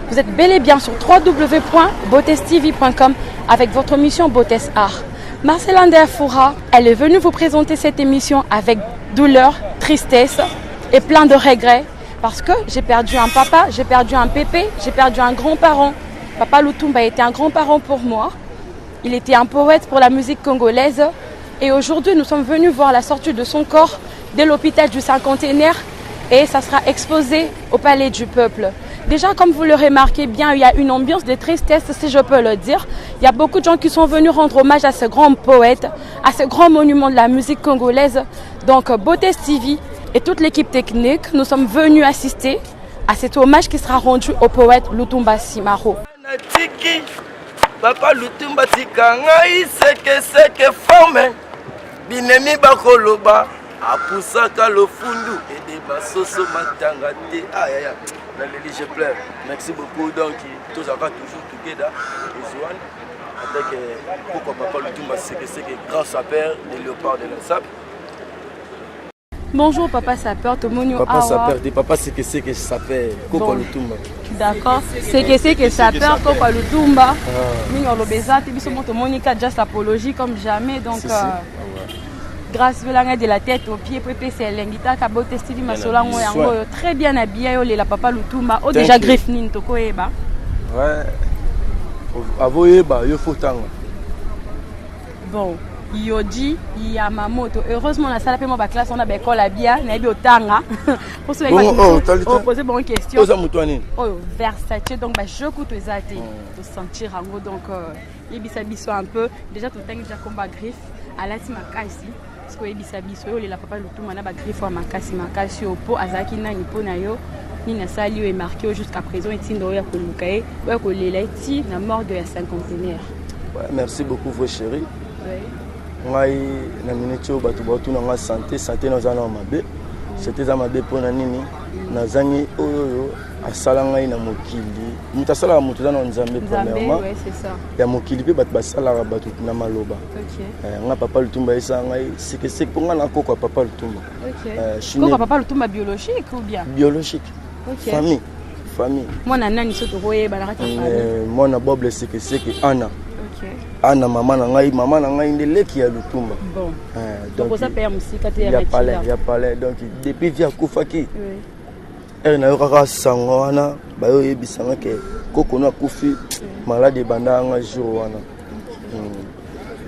Vous êtes bel et bien sur www.beautestv.com avec votre émission Beautesse Art. Marcella Ndeafoura, elle est venue vous présenter cette émission avec douleur, tristesse et plein de regrets parce que j'ai perdu un papa, j'ai perdu un pépé, j'ai perdu un grand-parent. Papa Lutumba était un grand-parent pour moi. Il était un poète pour la musique congolaise. Et aujourd'hui, nous sommes venus voir la sortie de son corps de l'hôpital du Cinquantenaire et ça sera exposé au Palais du Peuple. Déjà, comme vous le remarquez bien, il y a une ambiance de tristesse, si je peux le dire. Il y a beaucoup de gens qui sont venus rendre hommage à ce grand poète, à ce grand monument de la musique congolaise. Donc, Beautesse TV et toute l'équipe technique, nous sommes venus assister à cet hommage qui sera rendu au poète Lutumba Simaro. Papa Lutumba Tikangai seke forme binemi bakoloba apusaka lofundu et des basoso matangate aya je pleure. Merci beaucoup donc tous avons toujours together Ouzouane avec pourquoi Papa Lutumba seke grand sapeur de léopard de la SAP. Bonjour Papa Sapeur, Tomonio Papa Sapeur, des Papa c'est que sapeur Koko Lutumba. D'accord, c'est que sapeur Koko Lutumba. Mingo lobeza te biso moto monika just apologie comme jamais donc grâce velanga de la tête aux pieds pépé c'est l'engita ka Beautesse TV masolango yango très bien habillé yo la Papa Lutumba o déjà griffe nin to koeba. Ouais. Avoyeba yo fotanga. Bon. Yoji Yamamoto. Heureusement, la salle de ma classe, on a l'école à bien, on a eu autant. Pour ceux qui ont posé une question. Oh, Versace, donc je coûte aux athées. De sentir en gros, donc les bisabiso un peu. Déjà, tout le temps, j'ai combat griffe. À la Timakasi, parce que les bisabiso, la Papa Lutumba, on a griffe à Makasi au pot, à Zaki, na Niponayo. Nina Sali est marqué jusqu'à présent, et Tindoya Kolukae, ou à Kolelaiti, la mort de la cinquantenaire. Merci beaucoup, vos chéris. Oui. Ngai na minute oyo bato baotuna nga santé naza na mabe santé eza mabe mpona nini nazangi oyo asala ngai na mokili moto asalaka moto eza na nzambe premièrement ya mokili mpe bato basalaka bato na maloba nga Papa Lutumba esala ngai sekeseke mpo nga na koko ya Papa Lutumba koko Papa Lutumba biologique ou bien biologique famille mwana nani soto koyeba na kati ya famille mwana boble sekeseke Ana maman na ngai leki ya Lutumba. Bon. Donc ça paye musika te ya palais donc depuis via kufaki. Oui. Na yoka sango wana ba yo yebisanga ke koko na kufi malade banda nga jour wana.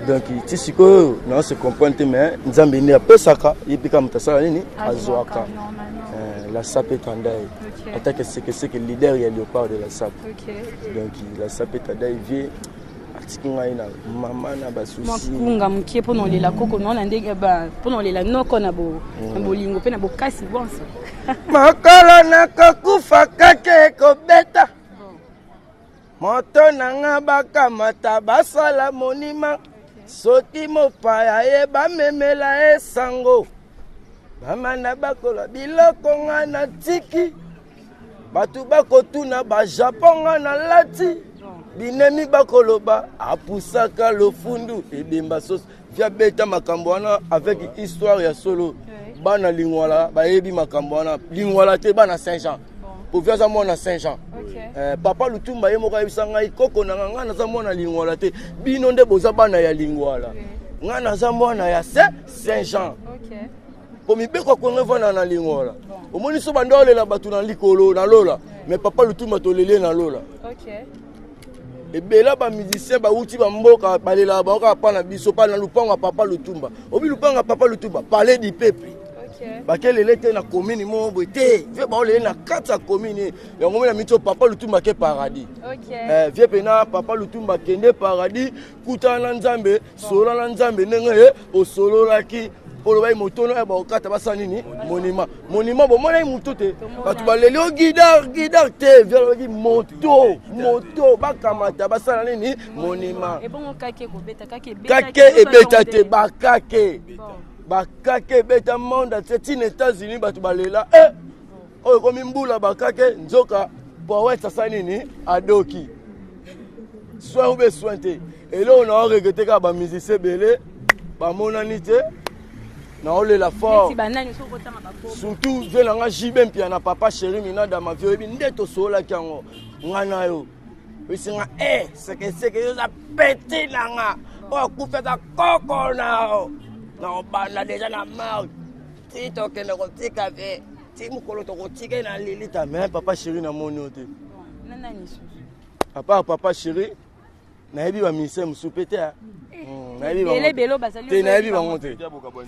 Donc tisiko na se comprendre mais nzambe ni apesaka yipika mutasala nini azwaka. La SAP Tandai. Attaque c'est que leader ya léopard de la SAP. Donc la SAP Tandai vient maman na basusi makunga mkie pono lela koko no na ndenge ba pono lela noko na bo bolingo pe na bokasi bonso makala na kakufa kake kobeta moto nanga bakamata basala monima soki mopaya ye bamemela esango bamana bakola biloko nga na tiki batu bakotuna ba Japon nga na lati binemi bakoloba apusaka lofundu ebemba sos via beta makambo wana avec histoire ya solo bana lingwala bayebi makambo wana lingwala te bana Saint-Jean pour via za mona Saint-Jean Papa Lutumba ye moko yebisa ngai koko na nga na za mona lingwala te bino nde boza bana ya lingwala nga na za mona ya Saint-Jean po mibeko ko vana na lingwala omoni so bando lela batu na likolo na lola mais Papa Lutumba to lele na lola et bela ba musicien ba uti ba mboka balela ba ka pa na biso pa na lupango Papa Lutumba obi lupango Papa Lutumba parler du peuple bakele lete na commune mo bote ve ba ole na kata commune yango na mito Papa Lutumba ke paradis vie pena Papa Lutumba kende paradis kutana nzambe solo na nzambe nenge o solo laki polo bay motono e ba okata basa nini monima bo mona mutu te batu baleli o guidar te velo moto bakamata basala nini monima e bon kake ko beta kake ebeta te bakake beta monde c'est une États-Unis batu balela oyo komi mbula bakake nzoka poète sasa nini adoki soin ou besoin te et là on a regretté ka ba musicien belé ba monani te na ole la fort surtout je langa jibe mpia na papa chéri mina da ma vie ndeto sola kango ngana yo bisinga seke yo za petit nanga o kufeta koko nao na bana déjà na mort ti to kende ko tika ve ti mukolo to ko tika na lilita mais papa chéri na moni ote nana ni su à part papa chéri na yebi ba mise musupete na yebi ba bele belo bazali te na yebi ba monte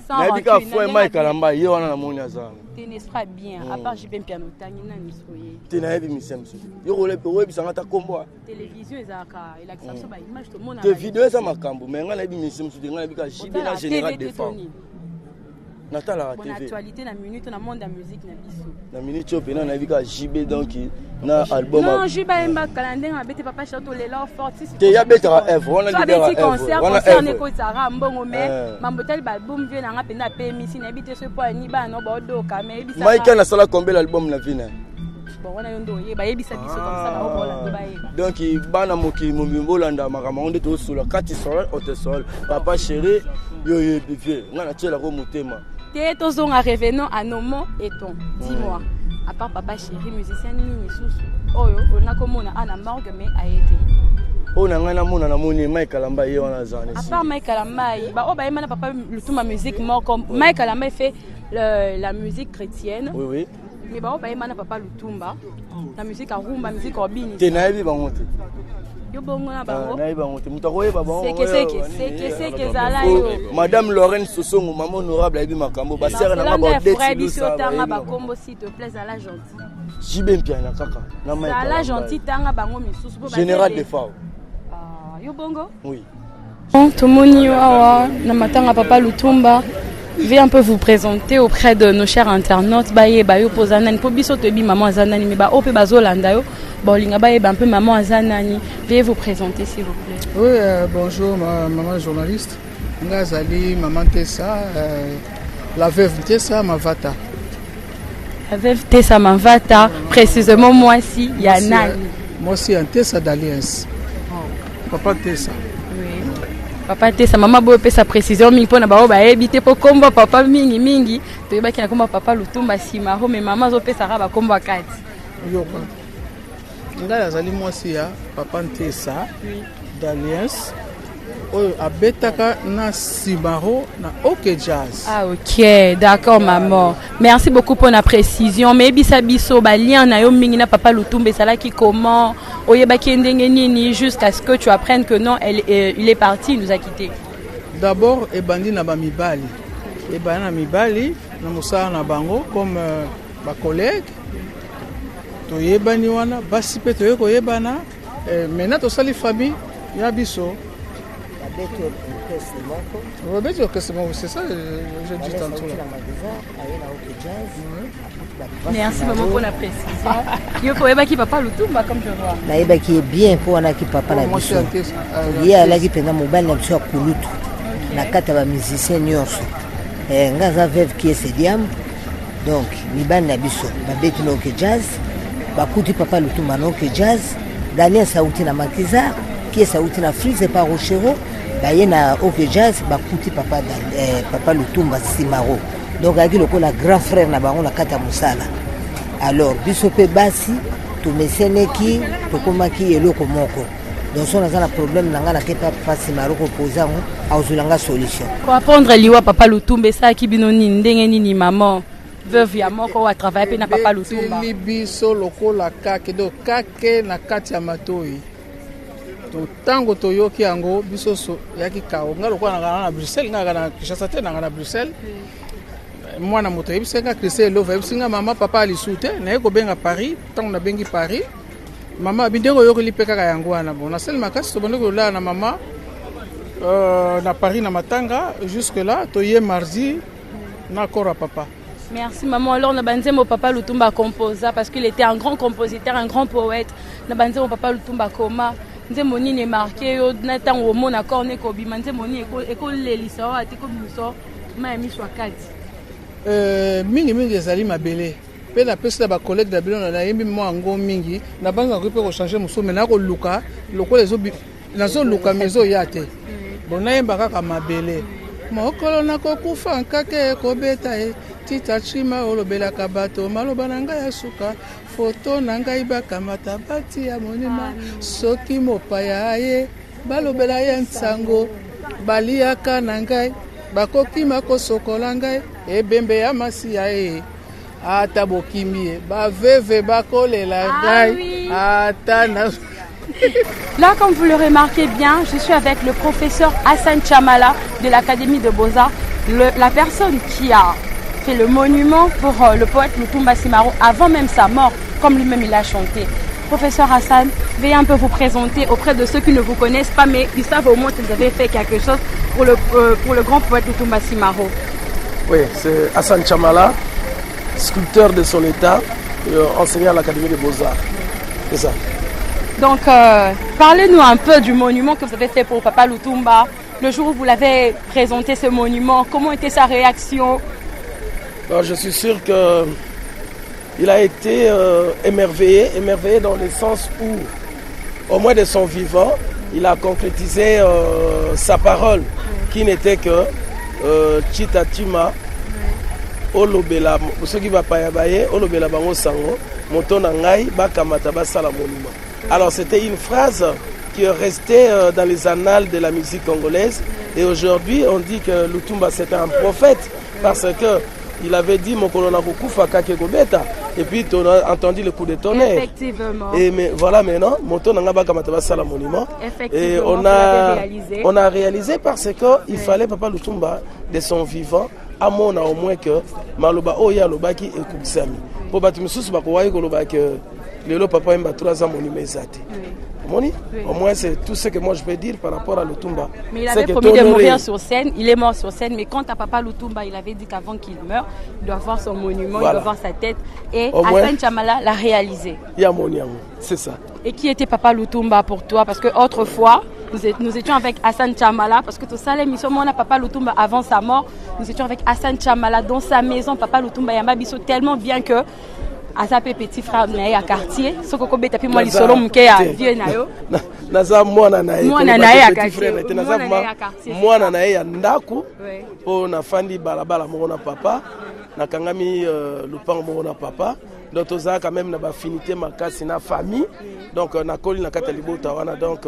na yebi ka fo mai kalamba ye wana na moni azana te ne sera bien à part jibe piano tangi na ni soye te na yebi mise musu yo ko lepe bisanga ta kombo télévision ezaka il accepte ba image to mona te vidéo eza makambo mais nga na yebi mise musu nga na yebi ka jibe na général défense Natala bonne TV. actualité na minute na monde de musique na biso. Na minute ope na vika JB donc na album. Non, Juba emba calendrier na bete papa chateau les lors fortis. Te ya beta F, on a libéré F. Concert ne ko tsara mbongo me Eh. mambotel ba album vie na nga pena pe misi na bite ce point ni ba no ba do ka me bisa. Michael na sala combien l'album na vina. Bon wana yondo ye ba yebisa biso comme ça ba obola do ba ye. Donc bana moki momimbolanda makama onde to solo kati solo ote solo papa chéri yo ye bivie ngana tshela ko motema. Te tozonga revenons à nos mots et ton. Dis-moi, à part papa chéri musicien nini susu. Oyo on a komona ana morgue mais a été. On a ngana mona na moni Michael Amba ye wana zane. À part Michael Amba, bah oh bah il m'a papa le tout ma musique mort comme Michael Amba fait la musique chrétienne. Oui oui. Mais bah oh bah il m'a papa le tumba. La musique à rumba, musique orbini. Te na yebi bangote. Yo bongo na bango. Na yebi bangote. Mutako yeba bango. C'est que zala yo. Madame Lorraine Sosongo maman honorable yebi makambo ba sœur na ba frère biso tanga ba kombo s'il te plaît zala gentil. Jibe mpiana kaka. Na mai. Zala gentil tanga bango misusu bo ba. Général de Fao. Ah yo bongo? Oui. Tomoni awa na matanga papa Lutumba. Je vais un peu vous présenter auprès de nos chers internautes. Baye bayo pozanani po biso to bi maman azanani me ba ope bazolanda yo. Bolinga baye un peu maman azanani. Veuillez vous présenter s'il vous plaît. Oui, bonjour maman journaliste. Ngazali maman Tessa, la veuve Tessa Mavata. La veuve Tessa Mavata, précisément moi aussi, il y a Nani. Moi aussi un Tessa d'Alliance. Papa Tessa. Papa Tessa maman bo pe sa précision mingi pona ba ba ebité po kombo papa mingi to yeba kina kombo papa Lutumba sima ho mais maman zo pe sa ba kombo akati. Yo kwa. Ngazali moi aussi papa Tessa d'Alliance. Oyo abetaka na Simaro na OK Jazz. Ah OK, d'accord maman. Merci beaucoup pour la précision. Mais bisa biso ba lien na yo mingi na papa Lutumba sala ki comment oyeba ki ndenge nini jusqu'à ce que tu apprennes que non il est parti, il nous a quitté. D'abord ebandi na ba mibali. Ebana na mibali na musala na bango comme ba collègue. To yebani wana basi pe to yeko yebana maintenant to sali famille ya biso. Roberto Casimiro, c'est ça, je dis tantôt. Merci maman pour la précision. Yo ko eba ki papa Lutumba comme je vois. Na eba ki est bien pour ana ki papa na biso. Ye ala ki pena mobile na biso kulutu. Na kata ba musicien nyonso. Ngaza veuve qui est sediam. Donc mibane na biso ba beti no ke jazz. Ba kuti papa Lutumba no ke jazz. Daniel Sauti na Makiza qui est Sauti na Frise par Rochero. Baye na OK Jazz bakuti papa papa Lutumba Simaro. Donc aki lokola grand frère na bango na kata musala. Alors biso pe basi to meseneki to komaki eloko moko. Donc on a un problème nanga na ke papa Simaro ko pozango azulanga solution. Pour apprendre liwa papa Lutumba ça ki bino ni ndenge nini maman veuve ya moko wa travailler pe na papa Lutumba. Li biso lokola kake do kake na kati ya matoi. To tango to yoki yango biso so yaki kao ngalo kwa na Bruxelles ngaka na Kinshasa te na Bruxelles mwana moto yebisenga Christelle Lova yebisenga mama papa alisute na yeko benga Paris tango na bengi Paris mama bindengo yoki lipeka ka yango wana bon na sel makasi to bondeko la na mama na Paris na matanga jusque là to ye mardi na kora papa. Merci maman. Alors na banze mo papa Lutumba composa parce qu'il était un grand compositeur, un grand poète. Na banze mo papa Lutumba koma nze moni ne marqué yo na tango mona corne ko bi manze moni eko lelisa wa te ko biso ma mi so akati. Mingi ezali mabele. Pe na pesa ba collègue da bilona na yembi mo ngo mingi na banga ko pe ko changer muso mena ko luka lokola zo na zo luka mezo yate. Bona yemba kaka mabele. Mokolo na ko kufa nkake ko beta e Tita Chima olobelaka bato maloba na ngai ya suka foto na ngai bakamata bati ya monima soki mopaya ye balobela ye nsango baliaka na ngai bakokima kosokola ngai ebembe ya masi ya ye ata bokimi ye baveve bakolela ngai ata na. Là, comme vous le remarquez bien, je suis avec le professeur Hassan Chamala de l'Académie de Beaux-Arts, la personne qui a fait le monument pour le poète Lutumba Simaro avant même sa mort, comme lui-même il a chanté. Professeur Hassan, veuillez un peu vous présenter auprès de ceux qui ne vous connaissent pas, mais ils savent au moins que vous avez fait quelque chose pour le grand poète Lutumba Simaro. Oui, c'est Hassan Chamala, sculpteur de son état, enseignant à l'Académie des Beaux-Arts. C'est ça. Donc, parlez-nous un peu du monument que vous avez fait pour Papa Lutumba. Le jour où vous l'avez présenté, ce monument, comment était sa réaction? Alors, je suis sûr qu'il a été émerveillé dans le sens où, au moins de son vivant, il a concrétisé sa parole, qui n'était que Chitatima, Olobela, ce qui va pas y Olobela Bango Sango, Montona Ngai, Bakamata Basala Monument. Alors c'était une phrase qui est restée dans les annales de la musique congolaise. Et aujourd'hui, on dit que Lutumba c'était un prophète parce que il avait dit Mokolona Kukufa Kakegobeta. Et puis on a entendu le coup de tonnerre. Effectivement. Et mais voilà maintenant, Moto Nangaba Kamataba Sala Monument. Et on a réalisé parce qu'il fallait Papa Lutumba de son vivant. À mon au moins que Maloba Oya Lobaki et Kuksami. Pour Batimusus Bakowaï Golobaki. Le papa m'a 3 ans monument exact. Au moins c'est tout ce que moi je peux dire par rapport à Lutumba. Mais il avait promis de mourir sur scène, il est mort sur scène, mais quant à Papa Lutumba, il avait dit qu'avant qu'il meure, il doit voir son monument, voilà. Il doit voir sa tête. Et Hassan Chamala l'a réalisé. Il y a mon c'est ça. Et qui était Papa Lutumba pour toi? Parce que autrefois, nous étions avec Hassan Chamala, parce que tout ça, l'émission, on a Papa Lutumba avant sa mort, nous étions avec Hassan Chamala dans sa maison. Papa Lutumba Yamba Biso tellement bien que Azape petit frère nae à quartier soko beta puis moi lisolo mke ya vieux nayo naza mwana nae à quartier mwana nae ya ndaku po na fandi balabala mona papa na kangami lupango mona papa donc toza quand même na ba affinité makasi na famille donc na koli na kata libota wana donc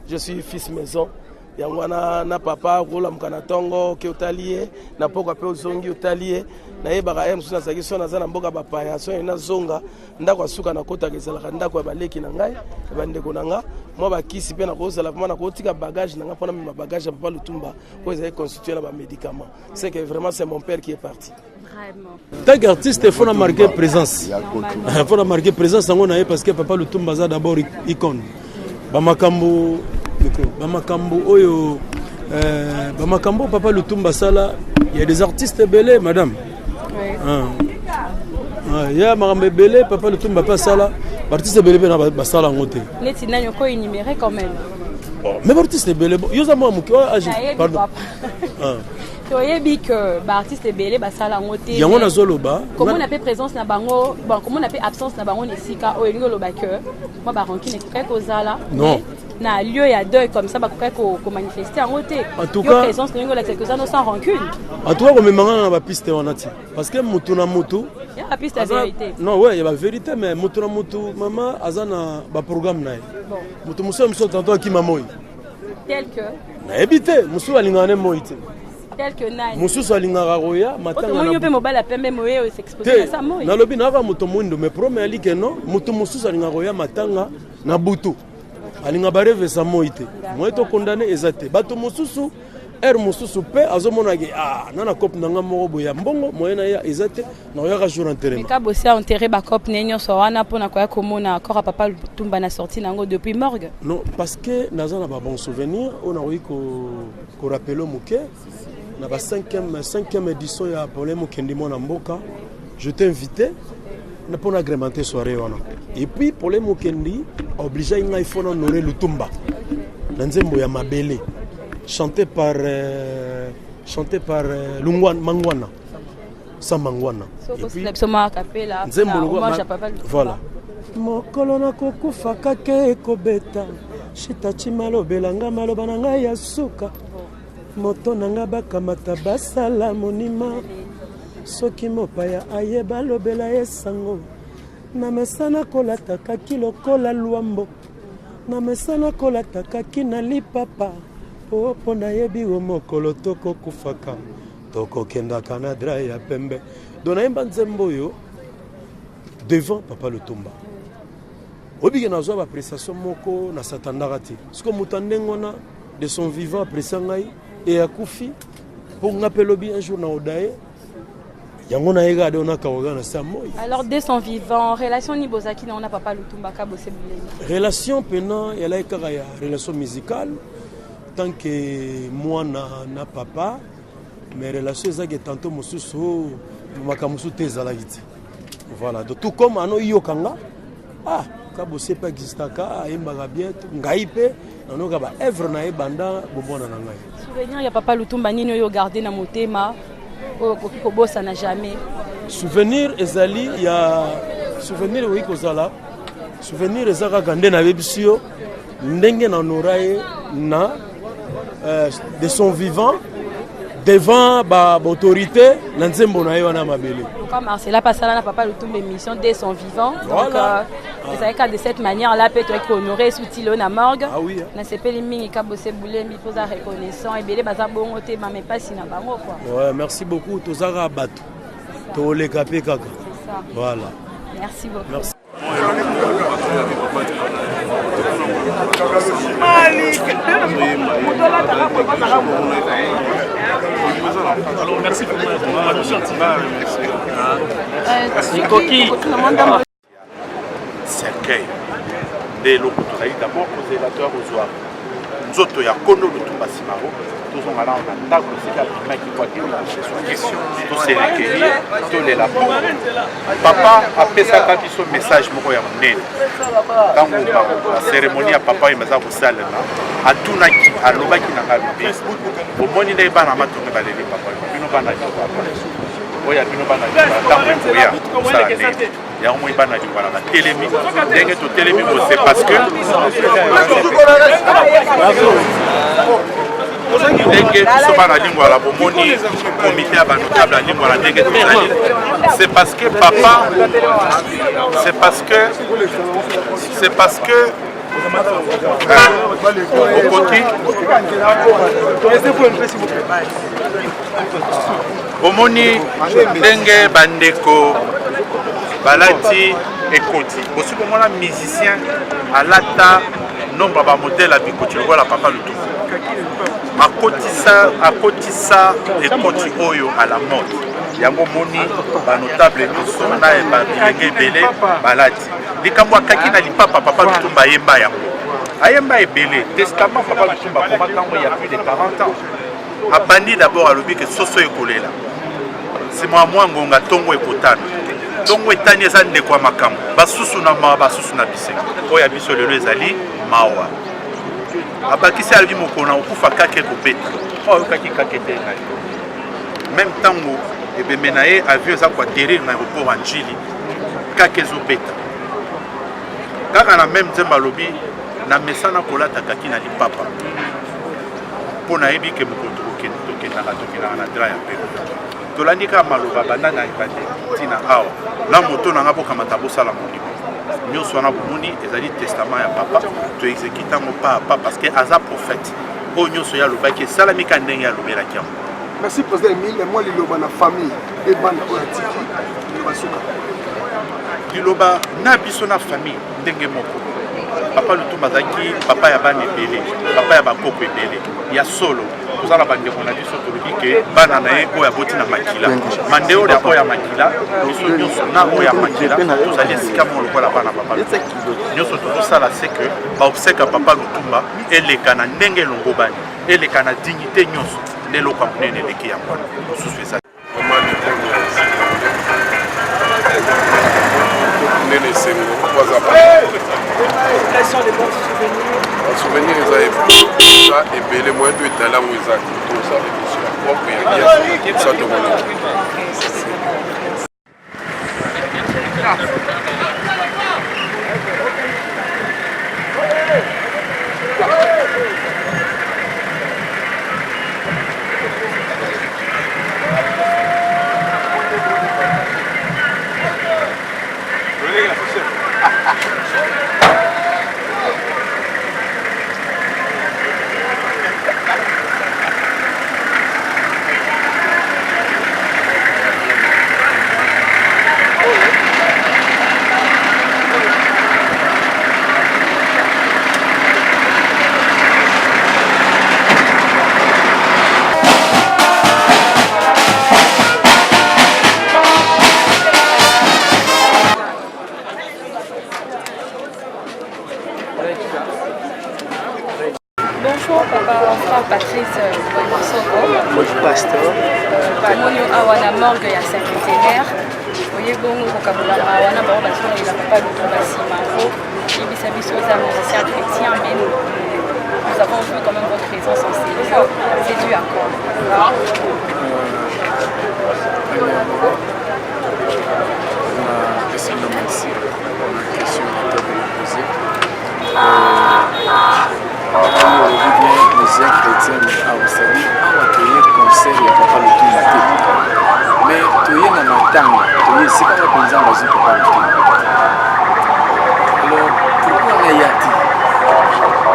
je suis fils maison yango na papa rola mkana tongo ke otalie na poko pe ozongi otalie na yebaka em suna zaki sona za na mboka bapaya so na zonga ndako asuka na kota kezelaka ndako ya baleki na ngai bandeko na nga moi bakisi pe na kozala vraiment na kotika bagage na nga pona ma bagage ya Papa Lutumba ko ezali constitué na ba médicaments c'est que vraiment c'est mon père qui est parti. Vraiment. Tant qu'artiste, il faut marquer présence. Il faut marquer présence parce que Papa Lutumba c'est d'abord icône. Bamakambo oyo Bamakambo Papa Lutumba sala, il y a des artistes belés madame. Il y a Marambe belé Papa Lutumba pas sala, artiste belé na ba sala ngote. Neti nanyo ko énuméré quand même. Mais artiste belé, yoza moi muki pardon. Tu yebi que ba artiste belé ba sala ngote. Yango na zoloba. Comment on appelle présence na bango, bon comment on appelle absence na bango nesika o elingo loba que moi ba rankine ko zala. Non. Na lieu ya deuil comme ça ba ko manifester en côté. En tout cas, présence na quelques années sans rancune. En tout cas, comme manga na ba piste wanati parce que mutu na mutu. Il y a la piste la vérité. Non ouais, il y a la vérité mais mutu na mutu maman azana ba programme na. Bon. Mutu muso tanto ki mamoy. Tel que na ebité muso alingane moite. Tel que naï. Musu alingara roya matanga na. Oto mobile pembe moye s'exposer sa moye. Na lobi na va mutu mundo mais promet ali que non, mutu musu alingara roya matanga na butu. Alinga bareve sa moite. Moi to condamné ezate. Bato mususu mususu pe azomona ke nana cop nanga moko boya mbongo moyena ya ezate na ya jour enterré. Mais ka bossi a enterré ba cop nenyo so wana pona ko ya komona encore Papa Lutumba na sorti nango depuis morgue. Non parce que naza na ba bon souvenir on a eu ko rappeler moké na ba 5e édition ya problème kendi mona mboka. Je t'ai invité na pona agrémenter soirée wana. Et puis problème kendi obligé il faut honorer Lutumba. Na nzembo ya mabele. Chanté par Lungwan Mangwana. Sans Mangwana. Et puis voilà. Mokolo na kokufa kake ekobeta. Shitachi malobelanga malobana ngai ya suka. Moto nanga bakamata basala monima. soki mopaya ayeba lobela esango na mesana kolataka lokola lwambo na mesana kolataka na lipapa po nayebi wo mokolo tokokufaka tokokendaka na dra ya pembe donayemba nzembo oyo devant Papa Lutumba obiki nazwa baprestation moko na satandaka te siko moto ndengona de son vivant apresa ngai e akufi po ngape lobi un jour na odaye yango na yega de ona kawaga na samoi. Alors dès son vivant relation ni bozaki na ona Papa Lutumba ka bosse buleni relation pena ya la ekaka ya relation musicale tant que moi na papa mais relation ezaki tantôt mosusu makamusu te ezalaki te voilà donc tout comme ano yokanga ka bosse pas existaka ayembaka bien ngai pe nanoka ba œuvre na ebanda bomona na ngai souvenir ya Papa Lutumba nini oyo garder na motema okoki kobosa na jamais souvenir ezali ya souvenir oyi kozala souvenir ezaka gande na bebisio ndenge na honoraye na de son vivant devant l'autorité na nzembo na yo na mabele comme Marcela Passala na Papa Lutumba émission dès son vivant voilà. Donc c'est de cette manière là peut être honoré soutilo na morgue oui na sepeli mingi ka bosse bulembi poza reconnaissant et belé baza bongo te mais pas si na bango quoi ouais merci beaucoup tozaka bato to le kapé kaka voilà merci beaucoup merci. Alors merci pour cercueil de l'Okutuzaï d'abord aux électeurs aux soirs. Nous autres, il y a Kono Lutumba Simaro, tous on a un table, c'est la première qui voit des questions, tous ces recueillis, tous les lapins. Papa a fait ça quand il son message, mon royaume né. Dans la cérémonie, papa il m'a dit vous allez là, à tout naki, à l'obaki n'a pas le pays. Au moins il n'est pas dans ma tournée valérie papa, il nous va n'a pas. Oui, il nous va n'a pas. Tant que rien, ça n'est. Il y a un moyen de voir la télémi. C'est parce que c'est parce que papa, c'est parce que au côté omoni ndenge bandeko balati ekoti aussi comme on musicien alata nombre ba modèle à bikoti la Papa Lutumba akotisa ekoti oyo à la mode yango moni ba notable nyonso na ba bilenge belé balati likambo akaki na lipapa Papa Lutumba yemba yango ayemba ebele testament Papa Lutumba koma kango il y a plus de 40 ans abandi d'abord alobi que soso ekolela c'est moi ngonga tongo ekotana tongo etani eza ndeko ya makambo basusu na mawa basusu na bisengo oyo biso lelo ezali mawa abakisi alobi mokona okufa kake kobeta oyo kaki kake te ngai même ntango ebembe na ye avion eza koaterir na aéroport ya njili kake ezobeta kaka na même nzembo alobi na mesana kolata kaki na lipapa mpo nayebi ke mokolo tokendaka na dra ya pembe tolandi kaka maloba banda na ebande ntina awa na moto nanga bokamata bosala molimo nyonso wana bomoni ezali testament ya papa toexécute yango pa pa parce que aza prophète oyo nyonso ye alobaki esalami ka ndenge alobelaki yango. Merci président Emile, moi liloba na famille ebanda oyo atiki liloba suka liloba na biso na famille ndenge moko Papa Lutumba azalaki papa ya bana ebele papa ya bakoko ebele ya solo tozala bandeko na biso tolobi ke bana na ye oyo aboti na makila mande oyo oyo ya makila biso nyonso na oyo ya makila tozali esika moko lokola bana Papa Lutumba nyonso tozosala se ke baobsèque ya Papa Lutumba eleka na ndenge elongo bani eleka na dignité nyonso nde eloko ya monene eleki yango wana mosusu ezali souvenir eza ebele moyen to etalango eza toza émission ya propre ya sa tomoni Bonjour, papa Patrice Boyosoko. Bonjour, pasteur. Bamonio awana morgue ya cinquantenaire. Oye bongo kokabula awana bao basona ila papa Lutumba Simango. Ibisa biso za musicien chrétien, mais nous avons vu quand même votre présence en ces lieux. C'est dû à quoi? Merci pour la question que vous avez posée. Musicien chrétien à Australie, on a créé un concert et Papa Lutumba. Mais tu es dans ma tanga, tu es ici quand on a besoin de Papa Lutumba. Alors, pourquoi on a yati?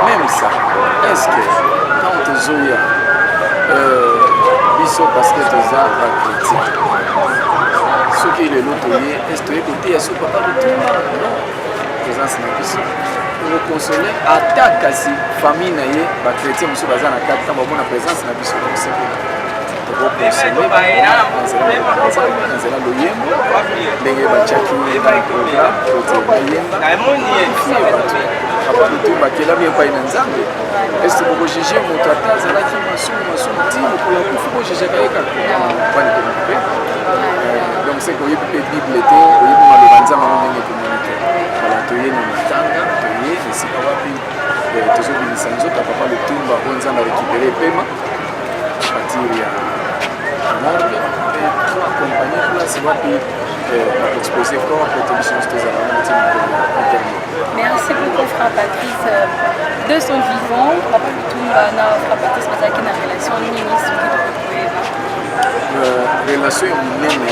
Même ça, est-ce que quand on te zoya, parce que tu as chrétien, ce qui est l'autre, est-ce que tu es côté à ce Papa Lutumba? Non, présence n'a pas ça. Pour le consoler, attaque à ces familles, les chrétiens, M. Bazan a 4 ans, la présence n'a pas ça. Pour le consoler, dans la loyembo, les bachaki, les programmes, Papa Lutumba qui est là bien pas une ensemble. Est-ce que vous jugez mon tata, Zala qui m'a su, pour le coup, il faut juger avec un peu. Donc c'est qu'on y peut Bible l'été, on y peut malheureusement maman d'une communauté. Voilà, tu es dans le tanga, tu es, mais c'est pas rapide. Toujours bien sans autres, Papa Lutumba, on a récupéré le paiement à partir de l'arbre. Et pour accompagner tout là, c'est rapide. Exposer corps pour que les choses soient merci beaucoup, frère Patrice. De son vivant, Papa Lutumba, frère Patrice, vous avez une relation ministre qui peut trouver. Relation est une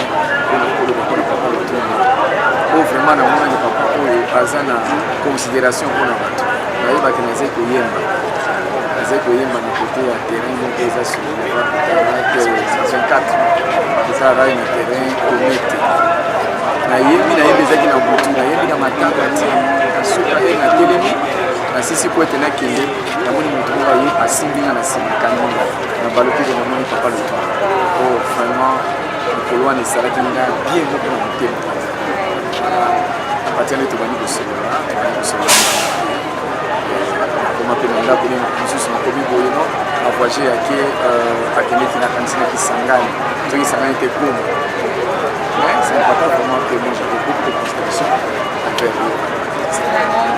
pour Papa Lutumba. Ou vraiment, on a des papas qui ont considération pour nous. Nous avons des Yemba. Les Yemba de côté à terrain, donc ils ont sur le 24. Ils ont un terrain connecté. Nayebi ezaki na butu nayebi na matanga ti asuka ye na telemi na sisi ko etena kende na moni mutu aye asimbinga na simakani na baloki na moni Papa Lutumba. Oh vraiment kolwa ne salaki nga bien beaucoup na motema. Apatene to bani kosola comme appelé là pour nous sur na kobi boyeno a voyager yake akendeki na kanisa Kisangani to Kisangani te kuma. C'est important pour moi que moi j'avais beaucoup de considération à faire. C'est vraiment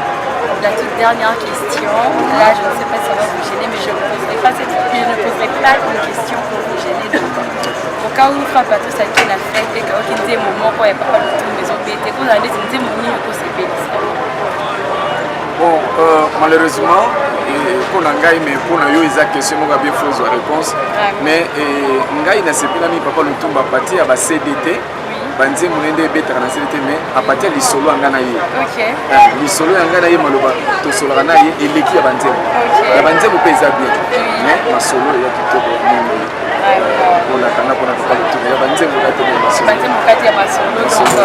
la toute dernière question. Là, je ne sais pas si ça va vous gêner, mais je ne poserai pas une question pour vous gêner. Au cas où Frère Patrice a été la fête et qu'il y a des moments où il n'y a pas de maison bêtée, qu'on a des moments où c'est bêtise. Bon, malheureusement, pour Ngai, mais pour nous, il y a des questions qui ont bien fausse réponse. Mais Ngai n'a pas mis Papa Lutumba parti à la CDT. Banze munende betra na CDT mais à partir du solo ngana ye. OK. Le solo ngana ye maloba to solo ngana ye eleki ya banze. Ya banze mo pesa bien. Mais ma solo ya kitoko mingi. On a kana pour Papa Lutumba ya banze mo kati ya solo. Banze mo kati ya solo. Donc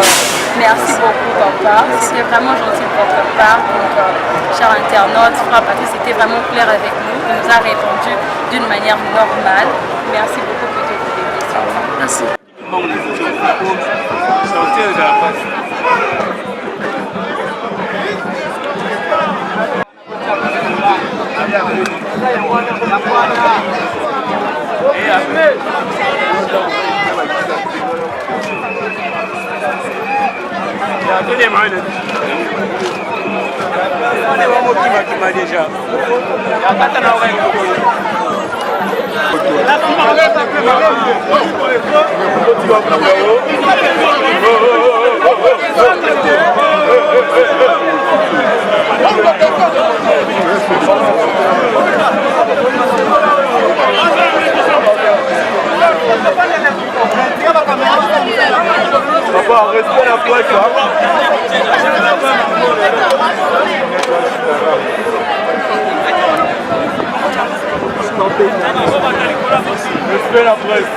merci beaucoup papa. C'était vraiment gentil de votre part. Donc chers internautes, Frère Patrice était vraiment clair avec nous. Il nous a répondu d'une manière normale. Merci beaucoup pour toutes vos questions. Merci. Sortir de la face. Et après, il y a tous les moyens. On est vraiment qui m'a déjà. Il y a pas de Papa, respect la plaque. Respect la presse.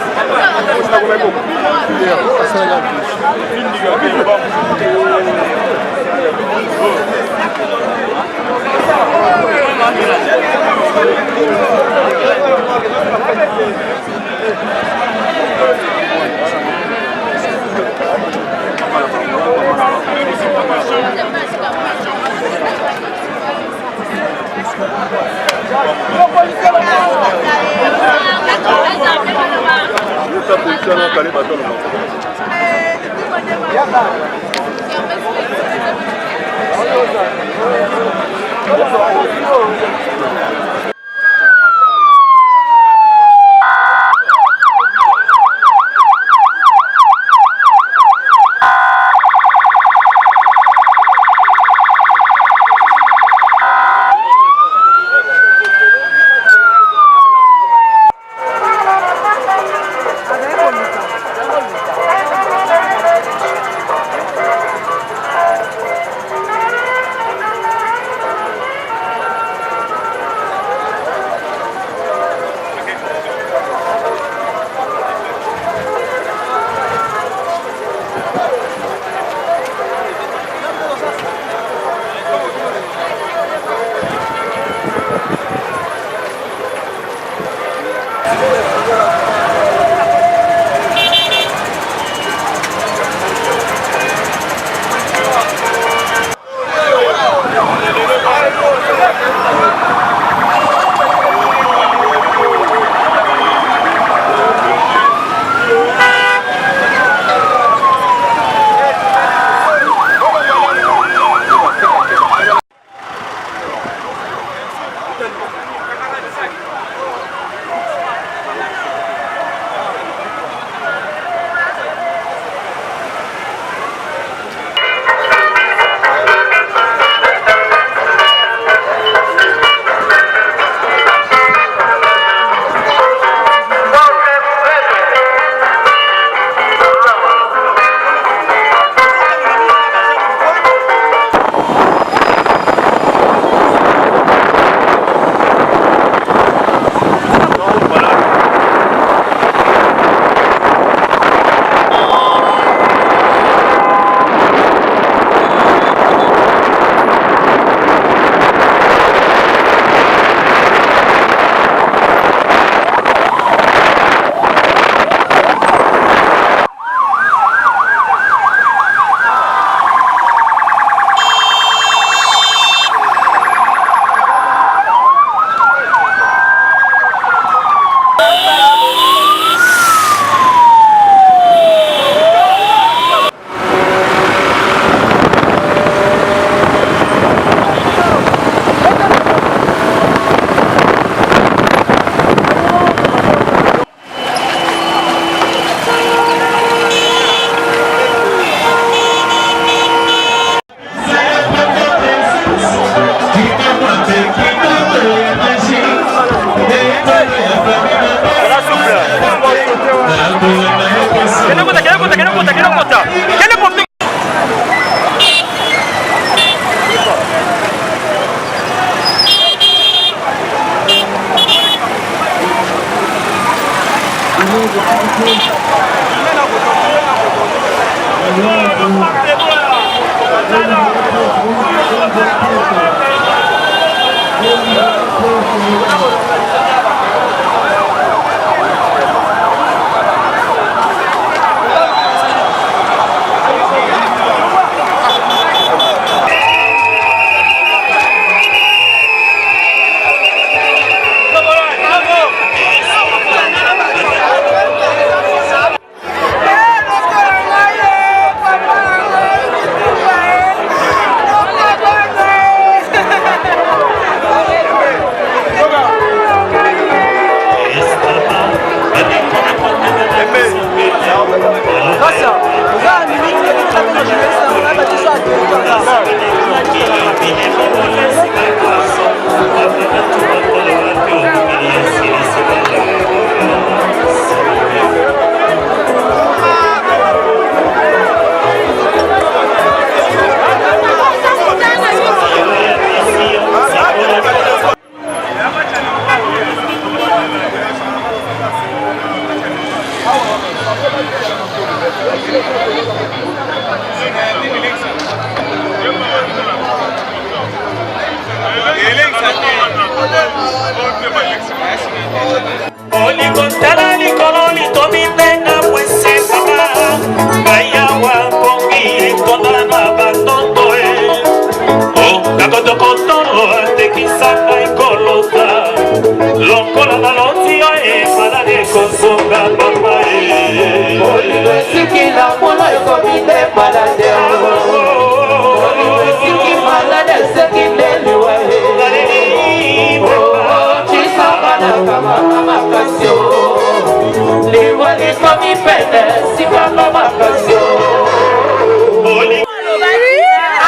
makasio liwa likomi pene sikanga makasio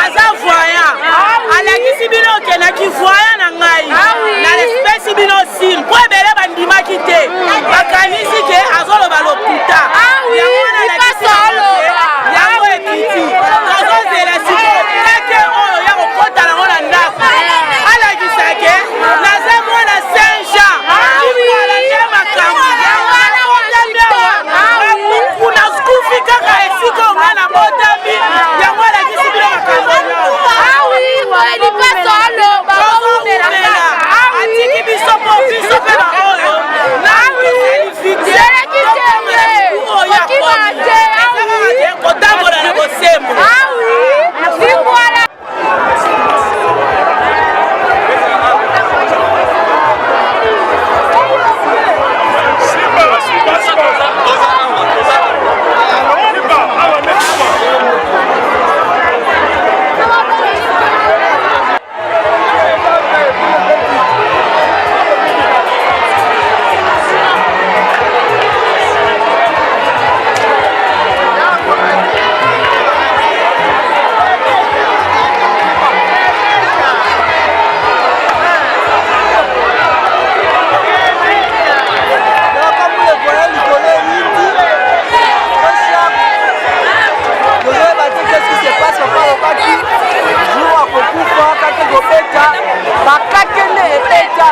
aza voyant alakisi bino okendaki voyant na ngai na l'espèce bino sile po ebele bandimaki te bakanisi ke azoloba lokuta yango wana alakisi yango ekiti tozozela sikoyo kake oyo ya kokota nango na ndako alakisa ke naza mwana saint jean ikola nde makambo kuna skufi kaka esika onga na botami yango alakisi bino makambo atiki biso po biso mpe na oyo kotambola na bosembo bakakende ebeta